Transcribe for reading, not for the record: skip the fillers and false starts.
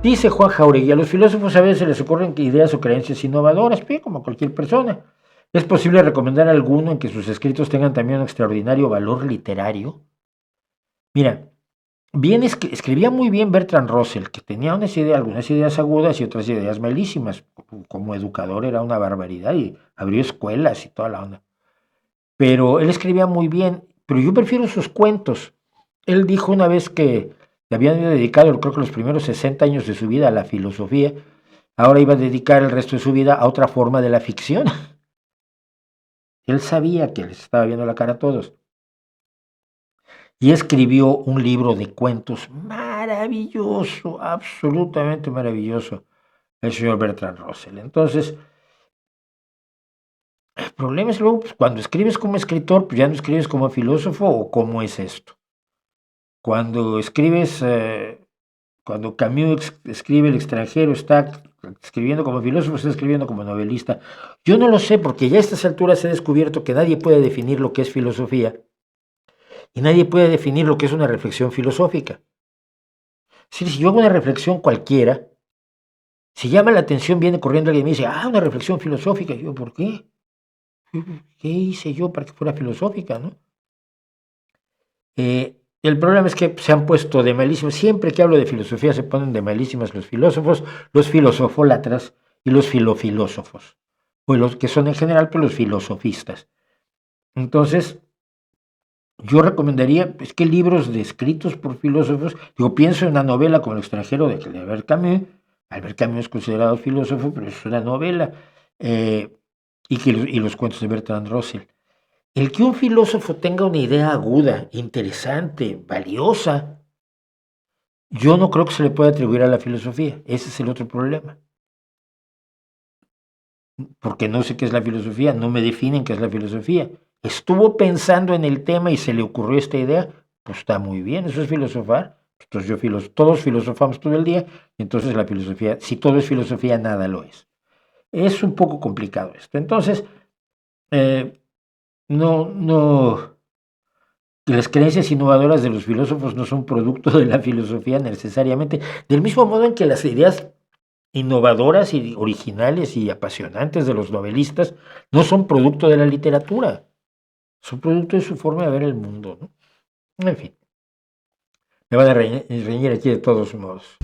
Dice Juan Jauregui, a los filósofos a veces se les ocurren ideas o creencias innovadoras, como cualquier persona. ¿Es posible recomendar alguno en que sus escritos tengan también un extraordinario valor literario? Mira, escribía muy bien Bertrand Russell, que tenía algunas ideas agudas y otras ideas malísimas. Como educador era una barbaridad y abrió escuelas y toda la onda. Pero él escribía muy bien, pero yo prefiero sus cuentos. Él dijo una vez que le habían dedicado, creo que los primeros 60 años de su vida a la filosofía, ahora iba a dedicar el resto de su vida a otra forma de la ficción. Él sabía que les estaba viendo la cara a todos. Y escribió un libro de cuentos maravilloso, absolutamente maravilloso, el señor Bertrand Russell. Entonces, el problema es luego, pues, cuando escribes como escritor, pues ya no escribes como filósofo, o cómo es esto. Cuando escribes, cuando Camus escribe El extranjero, está escribiendo como filósofo, está escribiendo como novelista. Yo no lo sé, porque ya a estas alturas he descubierto que nadie puede definir lo que es filosofía y nadie puede definir lo que es una reflexión filosófica. Si yo hago una reflexión cualquiera, si llama la atención, viene corriendo alguien y me dice, una reflexión filosófica. Y yo, ¿por qué? ¿Qué hice yo para que fuera filosófica, no? El problema es que se han puesto de malísimos. Siempre que hablo de filosofía se ponen de malísimas los filósofos, los filosofólatras y los filofilósofos. O los que son en general, pues los filosofistas. Entonces, yo recomendaría, es que libros escritos por filósofos, pienso en una novela como El extranjero de Albert Camus. Albert Camus es considerado filósofo, pero es una novela. Y los cuentos de Bertrand Russell. El que un filósofo tenga una idea aguda, interesante, valiosa, yo no creo que se le pueda atribuir a la filosofía. Ese es el otro problema. Porque no sé qué es la filosofía, no me definen qué es la filosofía. Estuvo pensando en el tema y se le ocurrió esta idea, pues está muy bien, eso es filosofar. Entonces todos filosofamos todo el día, entonces la filosofía, si todo es filosofía, nada lo es. Es un poco complicado esto. Entonces, no, las creencias innovadoras de los filósofos no son producto de la filosofía necesariamente, del mismo modo en que las ideas innovadoras y originales y apasionantes de los novelistas no son producto de la literatura, son producto de su forma de ver el mundo, ¿no? En fin, me van a reñir aquí de todos modos.